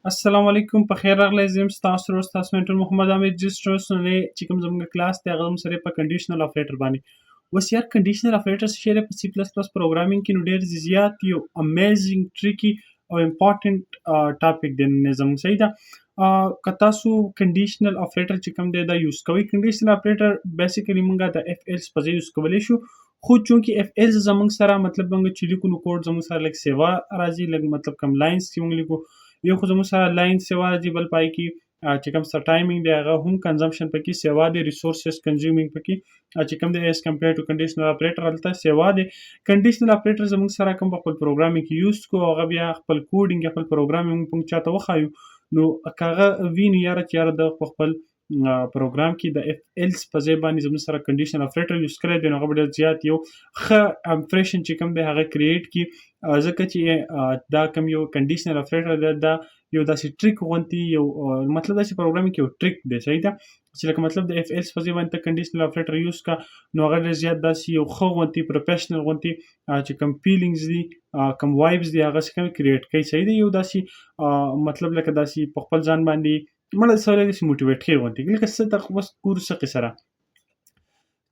السلام علیکم په خیر راغلی زم ستاسو سره ستاسو منټر محمد امیر جسټرس نه چې کوم زموږ کلاس دی هغه سره په کنډیشنل اپریټر باندې اوس یار کنډیشنل اپریټر څه په سی پلس پلس پروګرامینګ کې نو ډیر زیات یو امیزینګ ټریکی او امپورټنت ټاپک دی نظم صحیح ده که تاسو کنډیشنل اپریټر چې کوم دی دا یوز کوئ کنډیشنل اپریټر بیسیکلی موږ د اف ایلز په ځای یوز کولی شو خو چونکې اف ایلز زموږ سره مطلب موږ چې لیکو نو کوډ زموږ سره لږ سیوا راځي لږ مطلب کم لاینز چې موږ لیکو یو خو زموږ سره لاین سیوا راځي بل پای کې چې کوم سره ټایمینګ دی هغه هم کنزمپشن پکې سیوا دی ریسورسز کنزیومینګ پکې چې کوم دی ایز کمپیر ټو کنډیشنل اپریټر هلته سیوا دی کنډیشنل اپریټر زموږ سره کوم خپل پروګرامینګ کې یوز کو هغه بیا خپل کوډینګ خپل پروګرامینګ موږ چاته وخایو نو کاغه ویني یاره چې یاره د خپل پروګرام کې د اف ایلز په ځای باندې زموږ سره کنډیشنل اپریټر یوز کړی دی نو هغه ډېر زیات یو ښه امپریشن چې کوم دی هغه کریټ کړي ځکه چې دا کوم یو کنډیشنل اپریټر دا یو داسې ټریک غونتی یو مطلب داسې پروګرامینګ کې یو ټریک دی صحیح ده چې لکه مطلب د اف ایلز په ځای باندې کنډیشنل اپریټر یوز کا نو هغه ډېر زیات داسې یو ښه غونتی پروفیشنل غونتی چې کوم فیلینګز دي کوم وایبز دي هغه څه کریټ کوي صحیح دی یو داسې مطلب لکه داسې په خپل ځان باندې مړه سره داسې موټیویټ کوي غونتی لکه څه ته بس ګورو څه سره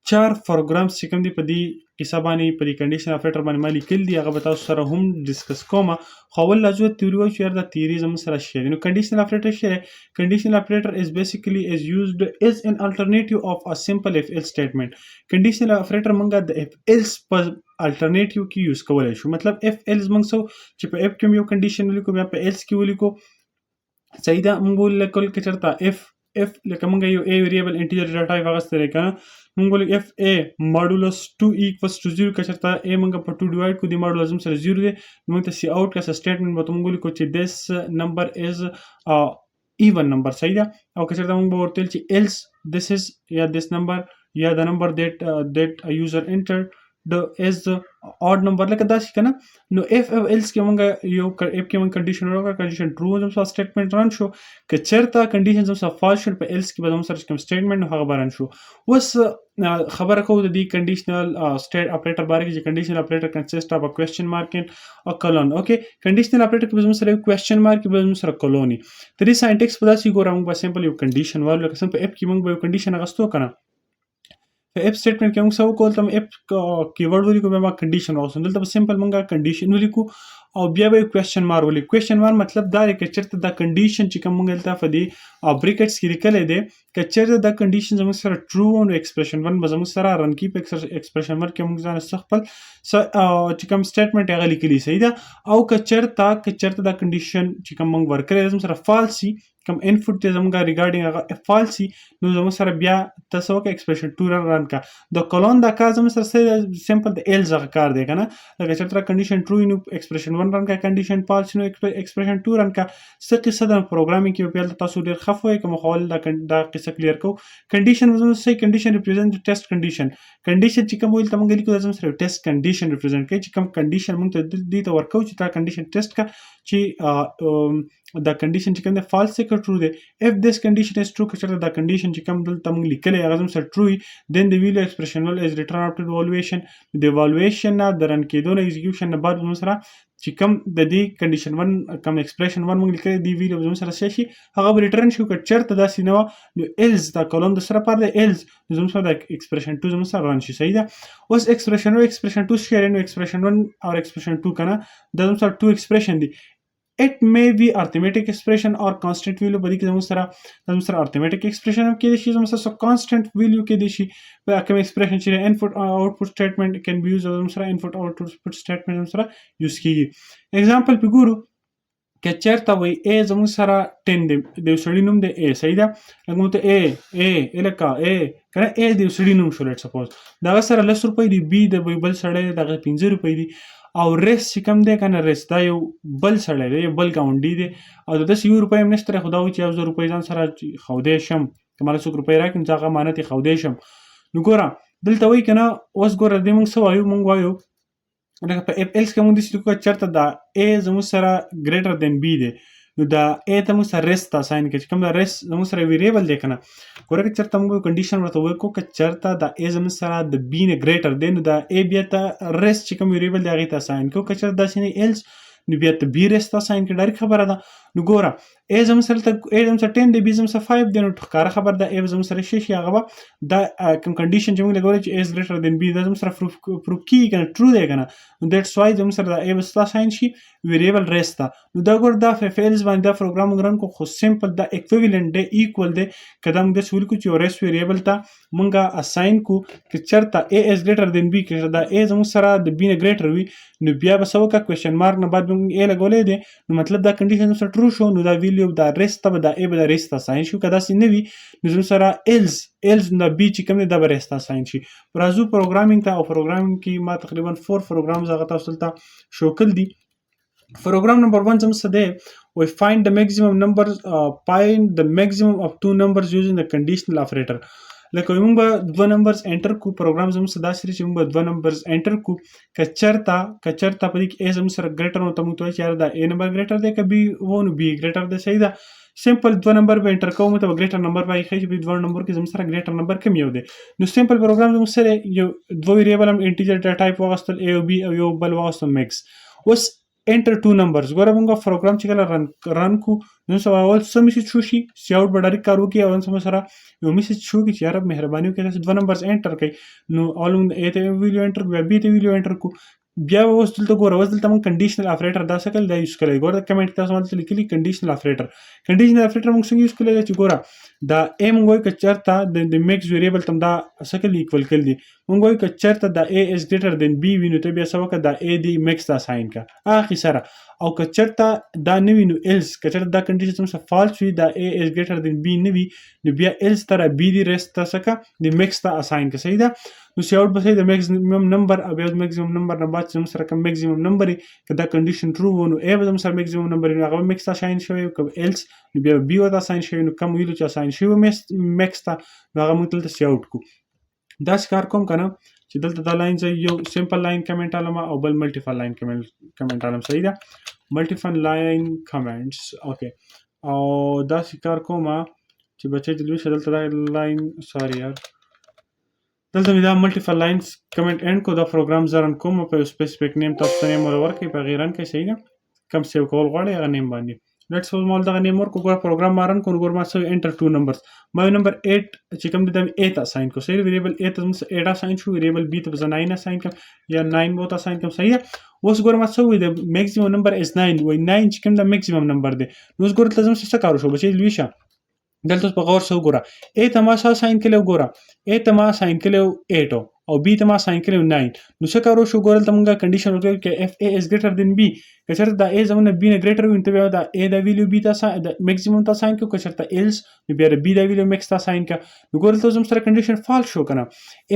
4 پروګرامز چې کوم دي په دې کیسه باندې په دې کنډیشنل اپریټر باندې ما لیکل دي هغه به تاسو سره هم ډسکس کوم خو اول لازم تیوري وایو چې دا تیوري زموږ سره شته نو کنډیشنل اپریټر شته کنډیشنل اپریټر از بیسیکلی از یوزډ از ان الټرنیټیو اف ا سمپل اف ایلز سټیټمنټ کنډیشنل اپریټر موږ د اف ایلز په الټرنیټیو کې یوز کولای شو مطلب اف ایلز موږ سو چې په اف کې یو کنډیشن ولیکو بیا په ایلز کې ولیکو صحیح ده موږ ولیکل کې چرته اف لکه موږ یو ا ویریبل انټیجر ډاټا ټایپ هغه ستاره کنه موږ ولې اف ا ماډولس 2 ایکوالز ټو 0 که چرته ا موږ په 2 ډیوایډ کو دی ماډول لازم سره 0 دی موږ ته سی اوټ کا سټیټمنټ به موږ لیکو چې this number is even number صحیح ده او که چرته موږ ورته چې else this is یا this number یا the number that a user entered the is the odd number لکه داسې کنه نو اف او ایلز کې موږ یو اف کې موږ کنډیشن ورکړه کنډیشن ټرو زم سره سټیټمنټ رن شو که چرته کنډیشن زم سره فالس شو په ایلز کې به زم سره کوم سټیټمنټ هغه برن شو اوس خبره کوو د دې کنډیشنل سټیټ اپریټر باره کې چې کنډیشنل اپریټر کنسیسټ اف ا کوېسچن مارک او کولون اوکې کنډیشنل اپریټر کې به زم سره یو کوېسچن مارک به زم سره کولونی د دې ساينټکس په داسې ګورم په سمپل یو کنډیشن وایو لکه څنګه په اف کې موږ به یو کنډیشن اغستو کنه په اف سټیټمنټ کې موږ څه وکول ته اف کیورډ ولیکو بیا ما کنډیشن راوستل دلته په سمپل موږ کنډیشن ولیکو او بیا به کوېسچن مارک ولیکو کوېسچن مارک مطلب دا دی چې چېرته دا کنډیشن چې کوم موږ دلته په دې بریکټس کې لیکلی دی که چېرته دا کنډیشن زموږ سره ټرو نو ایکسپریشن 1 به زموږ سره رن کي په ایکسپریشن 1 کې موږ ځان څه خپل چې کوم سټیټمنټ هغه لیکلی صحیح ده او که چېرته دا کنډیشن چې کوم موږ ورکړی زموږ سره فالس وي کوم انپوټ دی زموږ ریګارډینګ هغه فالس وي نو زموږ سره بیا تاسو وکړه ایکسپریشن 2 رن کا د کولون دا کار زموږ سره سمپل د ایلز هغه کار دی کنه لکه چېرته کنډیشن ټرو نو ایکسپریشن 1 رن کا کنډیشن فالس نو ایکسپریشن 2 رن کا څه قصه د پروګرامینګ کې په تاسو ډیر خفوي کوم خپل دا قصه کلیر کو کنډیشن زموږ سره کنډیشن ریپرزنټ ټیسټ کنډیشن چې کوم ویل تمنګ لیکو زموږ سره ټیسټ کنډیشن ریپرزنټ کوي چې کوم کنډیشن موږ ته دې ته ورکو چې دا کنډیشن ټیسټ کا چې دا کنډیشن چې کوم د فالس څخه ټرو دی if this condition is true کچره دا کنډیشن چې کوم دلته موږ لیکلی هغه زموږ سره ټرو then the value expression will is return after evaluation د evaluation نه د رن کېدو نه execution نه بعد زموږ سره چې کوم د دې کنډیشن 1 کوم ایکسپریشن 1 موږ لیکلی دی ویلو زموږ سره څه شي هغه به ریټرن شي که چېرته داسې نه وه نو ایلز دا کولون د سره پاره دی ایلز نو زموږ سره د ایکسپریشن 2 زموږ سره رن شي صحیح ده اوس ایکسپریشن 1 ایکسپریشن 2 شي نو ایکسپریشن 1 او ایکسپریشن 2 کنه دا زموږ سره 2 ایکسپریشن دي it may be arithmetic expression or constant value بلکې زموږ سره arithmetic expression هم کېدای شي زموږ سره constant value کېدای شي په کوم expression چې input output statement can be used زموږ سره input output statement زموږ سره یوز کېږي example په ګورو که چېرته وایي a زموږ سره 10 دی د یو سړي نوم دی a صحیح ده لکه موږ ته a لکه a کنه a د یو سړي نوم شو لیټ سپوز د هغه سره 10 روپۍ دي b د بل سړی د هغه 15 روپۍ دي او ریس چې کوم دی کنه ریس دا یو بل سړی دی یو بل ګاونډي دی او د 10 روپۍ هم نشته خو دا وایي چې 1000 روپۍ ځان سره خودی شم که ماله 100 روپۍ راکړم چې هغه امانت یې خودی شم نو ګوره دلته وایي کنه اوس ګوره دې موږ څه موږ وایو لکه په اف ایلز کې موږ داسې لیکو چېرته دا a زموږ سره ګریټر دین b دی نو دا a ته موږ سره ریس ته اساین کړي چې کوم دا ریس زموږ سره ویریبل دی که نه ګوره که چېرته موږ کنډیشن ورته وکړو که چېرته دا a زموږ سره د b نه ګریټر دی نو دا a بیا ته ریس چې کوم ویریبل دی هغې ته اساین کړو که چېرته داسې نه ایلز نو بیا ته b ریس ته اساین کړي ډایرکټ خبره ده نو ګوره A زموږ سره 10 دی B زموږ سره 5 دی نو ښکاره خبر ده A زموږ سره 6 هغه به دا کوم کنډیشن چې موږ لګولې چې A is greater than B دا زموږ سره پروف کیږي کنه ټرو دی کنه نو دیټس وای زموږ سره دا A به ستا ساين شي ویریبل ریس ته نو دا ګور دا فیلز باندې دا پروګرام موږ رن کو خو سمپل دا ایکویوالنت دی ایکوال دی کدا موږ د سول کو چې ریس ویریبل ته موږ اساين کو چې چرته A is greater than B کې دا A زموږ سره د B نه greater وي نو بیا به سوکا کوېشن مارک نه بعد موږ A لګولې دي نو مطلب دا کنډیشن سره ټرو شو نو دا ویلیو دا ریس ته دا A به دا ریس ته اساين شو کدا سي نه وي نو زموږ سره else نو B چې کوم دی دا به ریس ته اساين شي راځو پروګرامینګ ته او پروګرامینګ کې ما تقریبا 4 پروګرامز هغه تاسو ته شو کړل دي program number 1 زموږ څه دی we find the maximum of two numbers using the conditional operator لکه موږ به دوه نمبرز انټر کو پروګرام زموږ سره داسې چې موږ به دوه نمبرز انټر کو کچرتا په دې کې A زموږ سره ګریټر نو ته موږ ته چې دا A نمبر ګریټر دی که B و نو B ګریټر دی صحیح ده سمپل دوه نمبر به انټر کوو ته ګریټر نمبر به ښیي چې په دوه نمبر کې زموږ سره ګریټر نمبر کوم یو دی نو سمپل پروګرام زموږ سره یو دوه ویریبل هم انټیجر ډیټا ټایپ واغستل A او B او یو بل واغستل میکس اوس enter two numbers ګوره موږ پروګرام چې کله رن کو نو اول څه میسج شو شي سی اوټ به ډایرکټ کار وکړي او نن سره یو میسج شو چې یاره مهرباني وکړئ تاسو دوه نمبرز انټر کړئ نو اول موږ A ته ویلیو انټر کړو بیا B ته ویلیو انټر کړو بیا اوس دلته ګوره اوس دلته موږ کنډیشنل اپریټر دا څه کړل دا یوز کړی ګوره کمنټ تاسو ماته لیکلي کنډیشنل اپریټر موږ څنګه یوز کړی چې ګوره دا A موږ وایو که چېرته د میکس ویریبل ته دا څه کړل ایکول کړل دي موږ وایو که چېرته دا A is greater than B وي نو ته بیا څه وکړه دا A دی میکس ته اساین کړه اخر سره او که چېرته دا نه وي نو ایلس که چېرته دا کنډیشن څه فالس وي دا A is greater than B نه وي نو بیا ایلس ته را B دی ریس ته څه کړه د میکس ته اساین کړه صحیح ده نو سی اوټ به صحیح د میکزیمم نمبر او بیا د میکزیمم نمبر نه بعد چې زموږ سره کوم میکزیمم نمبر وي که دا کنډیشن ټرو و نو A به زموږ سره میکزیمم نمبر وي نو هغه به میکس ته اساین شوی که ایلس نو بیا B ورته اساین شوی نو کوم ویلو چې اساین شوی میکس ته نو هغه موږ دلته سی اوټ کړو داسې کار کوم که نه چې دلته دا لاین زه یو سمپل لاین کمنټ علم او بل ملټیپل لاین کمنټ علم صحیح ده ملټیپل لاین کمنټس اوکې او داسې کار کوم چې بچی دلته شه دلته دا لاین سوري یار دلته مې دا ملټیپل لاینز کمنټ اینډ کو دا پروګرام زه رن کوم په یو سپیسیفیک نیم تاسو ته نیم ورکړئ په هغې رن کړئ صحیح ده کم سیو کول غواړئ هغه نیم باندې لیټس سپوز ما دغه نیم ورکړو ګوره پروګرام ما رن کړو نو ګوره ما څه انټر ټو نمبرز ما یو نمبر 8 چې کوم دی دا A ته اساین کړو صحیح ویریبل A ته زموږ 8 اساین شو ویریبل B ته به زه 9 اساین کړم یا 9 به ورته اساین کړم صحیح ده اوس ګوره ما څه وایي د میکزیمم نمبر از 9 وایي 9 چې کوم دا میکزیمم نمبر دی نو اوس ګوره دلته زموږ څه کار وشو بچی لوی شه دلته اوس په غور سره وګوره A ته ما څه اساین کړی وګوره A ته ما اساین کړی 8 او B ته ما اساین کړی 9 نو څه کار وشو ګوره دلته موږ کنډیشن وکړو چې if A is greater than B که چېرته دا A زموږ نه B نه ګریټر وي نو ته بیا دا A دا ویلیو B ته د میکزیمم ته اساین کړو که چېرته ایلس نو بیا د B دا ویلیو میکس ته اساین کړه نو ګوره دلته زموږ سره کنډیشن فالس شو که نه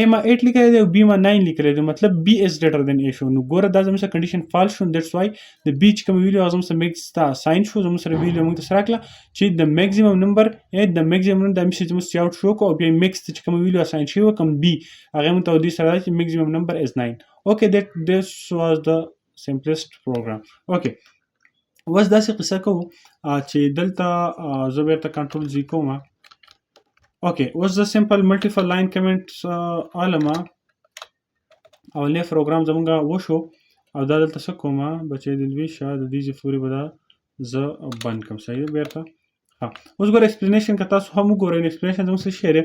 A ما 8 لیکلی دی او B ما 9 لیکلی دی مطلب B is greater than A شو نو ګوره دا زموږ سره کنډیشن فالس شو دیټس وای د B چې کوم ویلیو هغه زموږ سره میکس ته اساین شو زموږ سره ویلیو موږ ته څه راکړله چې د میکزیمم نمبر د میکزیمم دا میسج موږ سی اوټ شو کړو او بیا میکس ته چې کوم ویلیو اساین شوی وه کوم B هغه موږ ته دوی سره چې میکزیمم نمبر is 9 okay this was the simplest program okay اوس داسې قصه کوو چې دلته زه بیرته کنټرول زی کوم اوکې اوس زه سمپل ملټیپل لاین کمنټس علم اولنی پروګرام زمونږ وشو او دا دلته څه کوم بچی د لوي شه د دې پورې به دا زه بند کړم صحیح ده بیرته اوس ګوره ایکسپلینیشن که تاسو هم وګورئ نو ایکسپلینیشن زموږ څه شی دی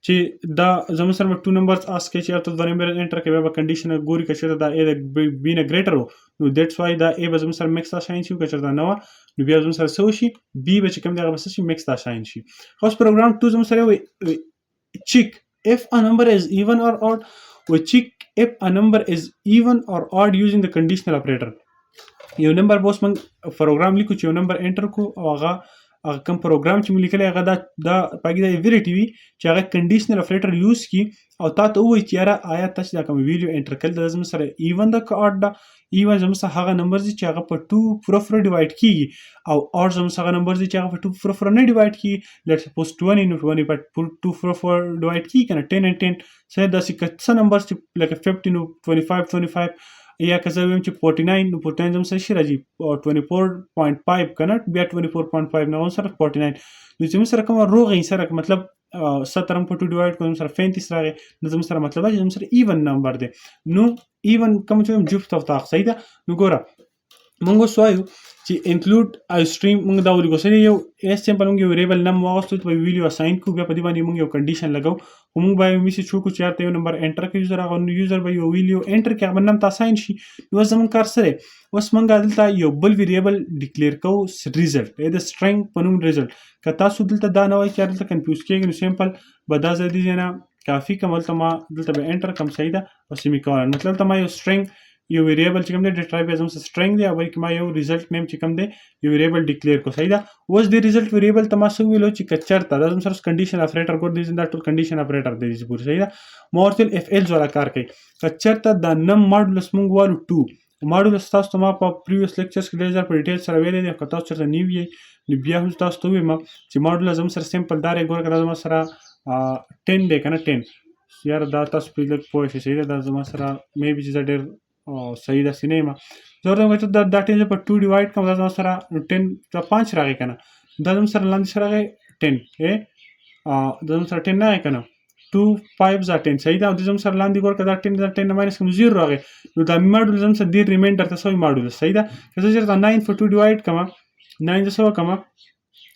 چې دا زموږ سره به ټو نمبرز آس کوي چې چېرته دوه نمبرز انټر کوي بیا به کنډیشن ګوري که چېرته دا A د B نه ګریټر و نو دیټس وای دا A به زموږ سره میکس ته اساین شي که چېرته نه وه نو بیا زموږ سره څه وشي B به چې کوم دی هغه به څه شي میکس ته اساین شي اوس پروګرام 2 زموږ سره وایي check if a number is even or odd we check if a number is even or odd using the conditional operator یو نمبر به اوس موږ پروګرام لیکو چې یو نمبر انټر کړو او هغه کوم پروګرام چې موږ لیکلی هغه دا پکې دا ایبیلیټي وي چې هغه کنډیشنل اپریټر یوز کړي او تا ته ووایي چې یاره آیا تاسو دا کوم ویلیو انټر کړل دا زموږ سره ایون ده که اډ ده ایون زموږ سره هغه نمبرز دي چې هغه په 2 پوره پوره ډیوایډ کېږي او اډ زموږ سره هغه نمبرز دي چې هغه په 2 پوره پوره نه ډیوایډ کېږي لیټس سپوز 20 نو 20 په 2 پوره پوره ډیوایډ کېږي که نه 10 and 10 څه داسې که څه نمبرز چې لکه 50 نو 25 یا که زه ویم چې 49 نو 49 زموږ سره شي راځي 24.5 که نه بیا 24.5 نه سره 49 نو زموږ سره کومه روغې سره مطلب 17 هم په 2 ډیوایډ کړو زموږ سره 35 راغی نو زموږ سره مطلب چې زموږ سره ایون نمبر دی نو ایون کوم چې جفت او طاق صحیح ده نو ګوره مونږ اوس وایو چې انکلود ا سټریم مونږ دا ولګو سره یو اس سیمپل مونږ یو ویریبل نم واغستو په ویلیو اساین کو بیا په دې باندې مونږ یو کنډیشن لګاو او مونږ به میسج وکړو چې یارته یو نمبر انټر کړي یوزر هغه یوزر به یو ویلیو انټر کړي هغه نم ته اساین شي نو زمون کار سره اوس مونږ دلته یو بل ویریبل ډیکلیئر کوو ریزلټ د سټرینګ په نوم ریزلټ که تاسو دلته دا نه وای چې دلته کنفیوز کېږئ نو سیمپل به دا ځای دی نه کافي کوم دلته ما دلته به انټر کوم صحیح ده او سیمی کولن مطلب دلته ما یو سټرینګ یو ویریبل چې کوم دی ډیټا ټایپ زموږ سټرینګ دی او بلکې ما یو ریزلټ نیم چې کوم دی یو ویریبل ډیکلیئر کو صحیح ده اوس د ریزلټ ویریبل ته ما څه ویلو چې کچرته دا زموږ سره کنډیشن اپریټر ګور دی دا ټول کنډیشن اپریټر دی چې پوره صحیح ده ما ورته اف ایلز والا کار کوي کچرته دا نم ماډولس مونږ والو 2 ماډولس تاسو ته ما په پریویس لیکچرز کې ډېر په ډیټیل سره ویلې دي که تاسو چېرته نیو یې نو بیا هم تاسو ته وایم چې ماډولس زموږ سره سیمپل دا ګوره که دا زما سره 10 دی که نه 10 یار دا تاسو په لږ پوه شئ صحیح ده دا زما سره مې بي چې زه ډېر صحیح داسې نه یم زه ورته وایم چې دا 10 په 2 ډیوایډ کړم دا زما سره 10 ته 5 راغی که نه دا زما سره لاندې سره راغی 10 دا زما سره 10 نه راغی که نه 2 5 are 10 صحیح ده او د زما سره لاندې ګور که دا 10 دا 10 نه ماینس کوم 0 راغی نو دا ماډول زما سره ډېر ریمایندر ته سوی ماډول صحیح ده که زه چېرته 9 په 2 ډیوایډ کړم 9 زه څه وکړم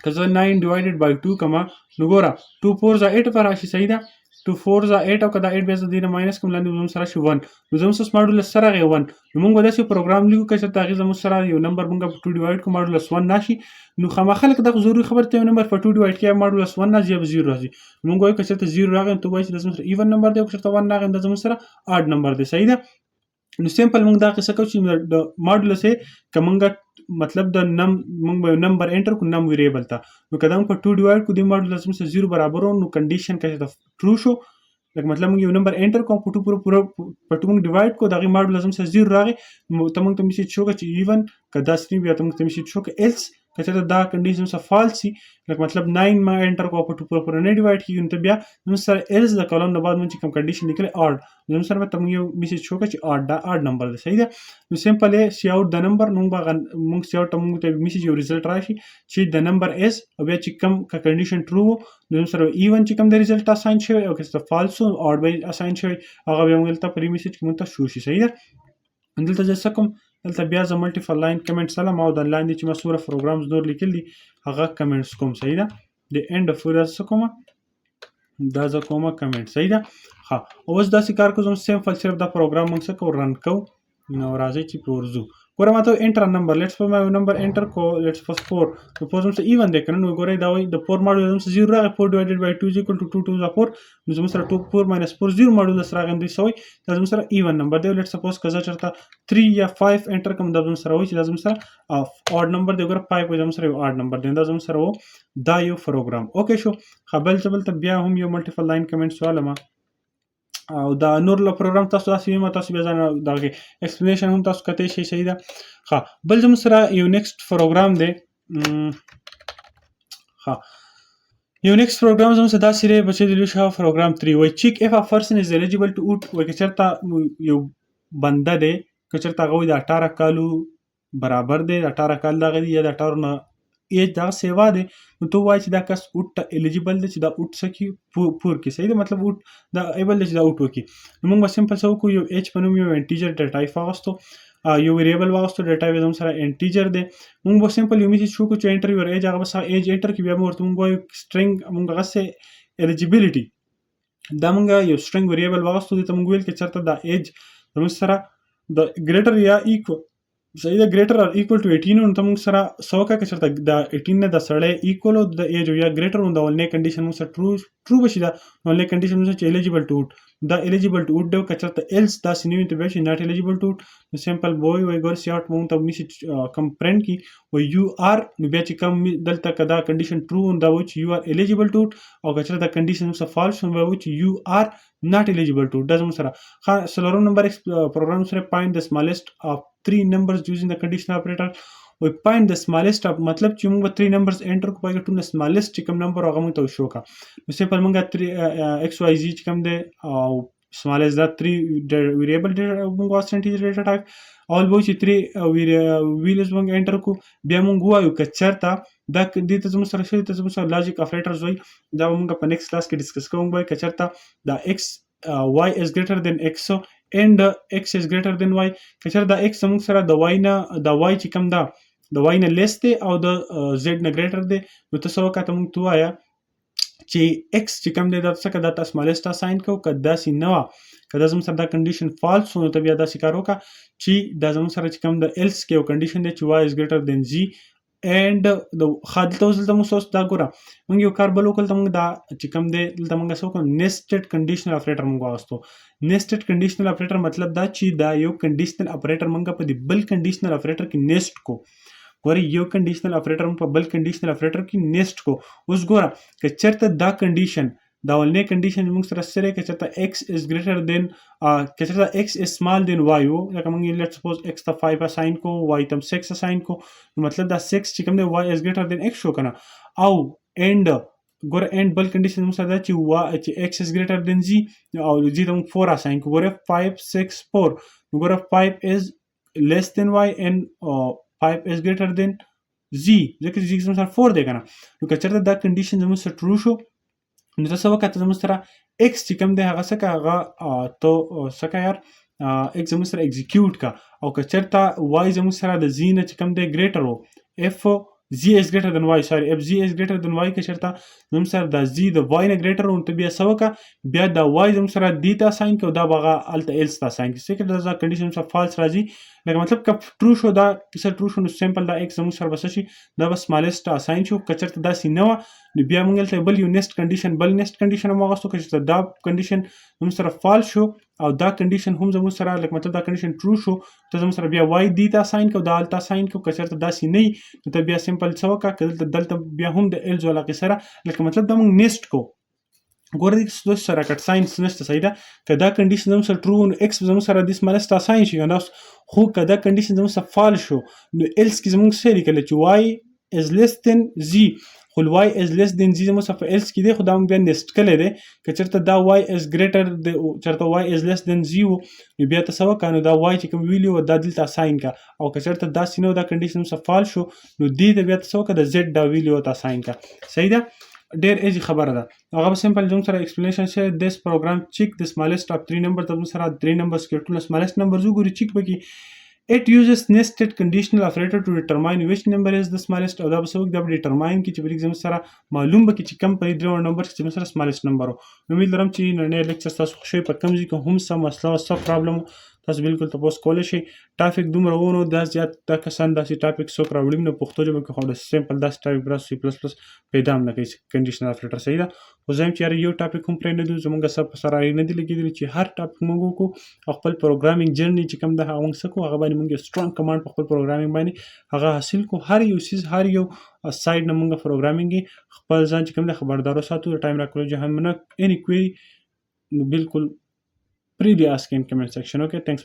که زه 9 ډیوایډډ بای 2 کړم نو ګوره 2 4 8 به راشي صحیح ده 2 4 8 او که دا 8 بیا زه دې نه ماینس کوم لاندې زموږ سره شي 1 نو زموږ سره ماډولس سره راغی 1 نو موږ به داسې پروګرام لیکو که چېرته هغې زموږ سره یو نمبر موږ په 2 ډیوایډ کړو ماډولس 1 راشي نو خامخا لکه دغه ضروري خبره ته یو نمبر په 2 ډیوایډ کې ماډولس 1 راځي یا به 0 راځي نو موږ وایو که چېرته 0 راغی نو ته وایي چې دا زموږ سره ایون نمبر دی او که چېرته 1 راغی نو دا زموږ سره آډ نمبر دی صحیح ده نو سیمپل موږ دا قصه کوو چې د ماډولس یې که موږ مطلب د نم موږ به نمبر انټر کړو نم ویریبل ته نو که دا موږ په 2 ډیوایډ کړو د ماډولس موږ سره 0 برابر نو کنډیشن که چېرته ټرو شو لکه مطلب موږ یو نمبر انټر کوو په 2 پوره په 2 موږ ډیوایډ کړو د هغې ماډولس موږ سره 0 راغی ته موږ ته میسج شو که چې ایون که داسې نه وي یا ته موږ ته میسج شو که ایلس که چېرته دا کنډیشن سره فالس شي لکه مطلب 9 ما انټر کوو په 2 پوره نه ډیوایډ کېږي نو ته بیا زموږ سره ایلس د کالم نه بعد موږ چې کوم کنډیشن لیکلی آډ زموږ سره به ته موږ یو میسج شو که چې آډ دا آډ نمبر دی صحیح ده نو سیمپل یې سی آوټ د نمبر نو موږ سی آوټ ته موږ ته میسج یو ریزلټ راشي چې د نمبر ایز او بیا چې کوم که کنډیشن ټرو و نو زموږ سره ایون چې کوم د ریزلټ اساین شوی او که څه فالس و آډ به اساین شوی هغه بیا موږ دلته په دې میسج کې موږ ته شو شي صحیح ده دلته زه څه کوم دلته بیا زه ملټیپل لاین کمنټس علم او د لاندې چې ما څومره پروګرامز نور لیکل دي هغه کمنټس کوم صحیح ده د اینډ اف دا څه کومه دا زه کومه کمنټ صحیح ده ښه اوس داسې کار کوو زموږ سیمپل صرف دا پروګرام موږ څه کوو رن کوو نو راځئ چې پرې ورځو ګوره ما ته انټر نمبر لیټس په ما یو نمبر انټر کو لیټس په 4 نو پوز زموږ سره ایون دی که نه نو ګورئ دا وایي د 4 ماډول زموږ سره 0 راغی 4 ډیوایډډ بای 2 از ایکول ټو 2 2 is 4 نو زموږ سره 2 4 ماینس 4 0 ماډولس راغی نو دوی څه وایي دا زموږ سره ایون نمبر دی لیټس سپوز که زه چېرته 3 یا 5 انټر کوم دا زموږ سره وایي چې دا زموږ سره آډ نمبر دی ګوره 5 وایي زموږ سره یو آډ نمبر دی دا زموږ سره و دا یو پروګرام اوکې شو ښه بلته بیا هم یو ملټیپل لاین کمنټس والم او دا نور له پروګرام تاسو داسې ویمه تاسو بیا ځان دغه ایکسپلینیشن هم تاسو کتی شئ صحیح ده ښه بل زموږ سره یو نیکسټ پروګرام دی ښه یو نیکسټ پروګرام زموږ سره داسې دی بچی د لوشا پروګرام 3 وایي چیک اف ا پرسن از الیجیبل ټو ووټ وایي که چېرته یو بنده دی که چېرته هغه وایي د 18 کالو برابر دی د 18 کال دغه دی یا د 18 نه ایج دغه سیوا دی نو ته وایي چې دا کس اوټ ته الیجیبل دی چې دا اوټ څه کړي پور کړي صحیح ده مطلب اوټ دا ایبل دی چې دا اوټ وکړي نو موږ به سمپل څه وکړو یو ایج په نوم یو انټیجر ډیټا ټایپ واغوستو یو ویریبل واغوستو ډیټا ټایپ زموږ سره انټیجر دی موږ به سمپل یو میسج وکړو چې انټر یور ایج هغه بس ایج انټر کړي بیا موږ ورته موږ وایو سټرینګ موږ هغسې الیجیبلیټي دا موږ یو سټرینګ ویریبل واغوستو دې ته موږ ویل چې چېرته دا ایج زموږ سره د ګریټر یا ایکول صحیح ده ګریټر آر ایکول ټو 18 نو ته موږ سره څه وکړه که چېرته د 18 نه د سړی ایکول او د ایج یا ګریټر نو د اولنۍ کنډیشن موږ سره ټرو به شي دا اولنۍ کنډیشن موږ سره چې الیجیبل ټو ووټ دا الیجیبل ټو ووټ دی که چېرته ایلس داسې نه وي نو بیا شي ناټ الیجیبل ټو ووټ نو سمپل به وایي ګور سی آوټ موږ ته میسج کم پرنټ کړي وایي یو آر نو بیا چې کم دلته که دا کنډیشن ټرو دا وایي چې یو آر الیجیبل ټو ووټ او که چېرته دا کنډیشن موږ سره فالس نو بیا وایي چې یو آر ناټ الیجیبل ټو ووټ دا زموږ سره ښه څلورم نمبر پروګرام سره فایند د سمالسټ اف 3 numbers using the conditional operator we find the smallest of مطلب چې موږ 3 numbers انټر کوو پای ټول smallest چې کوم نمبر هغه موږ ته شو کا نو سمپل موږ 3 x y z چې کوم دی او smallest دا 3 variable موږ واسطه انټیجر ډیټا ټایپ اول به چې 3 ویلز موږ انټر کوو بیا موږ وایو که چېرته دا دې ته زموږ سره شوي ته زموږ سره لاجیک اپریټرز وایي دا به موږ په نیکسټ کلاس کې ډسکس کوو وایي که چېرته دا x y is greater than x and x is greater than y. که چېرته دا x زموږ سره د y نه د y چې کوم ده د y نه لیس دی او د z نه ګریټر دی، نو ته څه وکړه، ته موږ ته ووایه چې x چې کوم دی دا څه که دا ته سمالسټ اساین کوو، که داسې نه وه، که دا زموږ سره دا کنډیشن فالس و، نو ته بیا داسې کار وکړه چې دا زموږ سره چې کوم د ایلس کې یو کنډیشن دی چې y is greater than z and ښه دلته اوس دلته موږ اوس دا ګوره موږ یو کار بل وکړل، ته موږ دا چې کوم دی دلته موږ څه وکړو، نیسټډ کنډیشنل اپریټر موږ واغوستو. نیسټډ کنډیشنل اپریټر مطلب دا چې دا یو کنډیشنل اپریټر موږ په دې بل کنډیشنل اپریټر کې نیسټ کو. ګوره یو کنډیشنل اپریټر په بل کنډیشنل اپریټر کې نیسټ کو. اوس ګوره که چېرته دا کنډیشن دا ولنې کنډیشن موږ سره سره که چېرته x is greater than که چېرته x is small than y و، لکه موږ لیټ سپوز x ته 5 اساین کو y ته 6 اساین کو، نو مطلب دا 6 چې کوم دی y is greater than x شو کنه. او and ګوره and بل کنډیشن موږ سره دا چې x is greater than z او z ته موږ 4 اساین کو. ګوره 5 6 4، نو ګوره 5 is less than y and 5 is greater than z، ځکه چې z زموږ سره 4 دی کنه. نو که چېرته دا کنډیشن زموږ سره ټرو شو، نو ته څه وکړه، ته زموږ سره x چې کوم دی هغه څه که هغه ته څه که یار x زموږ سره ایگزیکیوټ کا، او که چېرته y زموږ سره د z نه چې کوم دی ګریټر و، if z is greater than y sorry if z is greater than y که چېرته زموږ سره د z د y نه ګریټر و، نو ته بیا څه وکړه، بیا د y زموږ سره دې ته اساین کړه او دا به هغه هلته ایلس ته اساین کړي. څه دا کنډیشن سره فالس راځي، لکه مطلب که ټرو شو، دا کیسه ټرو شو، نو سمپل دا x زموږ سره به څه شي، دا به سمالسټ اساین شو. که چېرته داسې نه وه، نو بیا موږ هلته بل یو نیسټ کنډیشن بل نیسټ کنډیشن هم واغوستو. که چېرته دا کنډیشن زموږ سره فالس شو او دا کنډیشن هم زموږ سره لکه مطلب دا کنډیشن ټرو شو، ته زموږ سره بیا y دې ته اساین کړه، دا هلته اساین کړه. که چېرته داسې نه وي، نو ته بیا سمپل څه وکړه، که دلته بیا هم د ایلز والا قصه لکه مطلب دا موږ نیسټ کو. ګوره دې سره کټ ساینس نشته، صحیح ده. که دا کنډیشن زموږ سره ټرو، نو x زموږ سره د سمالسټ اساین شي کنه. خو که دا کنډیشن زموږ سره فالس شو، نو ایلس کې زموږ څه لیکلی چې y is less than z، خو y is less than z زموږ سره په ایلس کې دی، خو دا موږ بیا نیسټ کلی دی. که چېرته دا y is greater چېرته y is less than z و، نو بیا ته څه وکړه، نو دا y چې کوم ویلیو و دا دلته اساین کړه. او که چېرته داسې نه و، دا کنډیشن زموږ سره فالس شو، نو دې ته بیا ته څه وکړه، د z دا ویلیو ته اساین کړه. صحیح ده، ډېر ایزي خبره ده. هغه به سمپل زموږ سره ایکسپلینیشن شوی this program check the smallest of 3 numbers. زموږ سره 3 numbers کې ټول smallest numbers وګوري، چیک به کړي. It uses nested conditional operator to determine which number is the smallest. او دا به څه وکړي، دا به ډیټرماین کړي چې بلکې زموږ سره معلوم به کړي چې کوم په دې درېو نمبر کې زموږ سره smallest number و. امید لرم چې نننی لیکچر تاسو خوښ شوی. په کوم ځای کې هم څه مسله او څه پرابلم تاسو بالکل تپوس کولی شئ. ټاپک دومره ونه دا زیات دا کسان داسې ټاپک څوک راوړي نو پښتو ژبه کې خو د سمپل داسې ټاپک برا سی پلس پلس پیدا هم نه کوي کنډیشنل اپریټر. صحیح ده، خو زه یم چې یاره یو ټاپک هم پرې نه دی زموږ سر په سر نه دي لګېدلي چې هر ټاپک موږ وکړو او خپل پروګرامینګ جرني چې کوم ده هغه موږ څه کړو، هغه باندې موږ یو سټرانګ کمانډ په خپل پروګرامینګ باندې هغه حاصل کړو. هر یو څیز هر یو سایډ نه موږ پروګرامینګ خپل ځان چې کوم ده خبردارو ساتو. د ټایم راکولو جهان نه اني کوئري نو بالکل freely ask in comment section. Okay, thanks for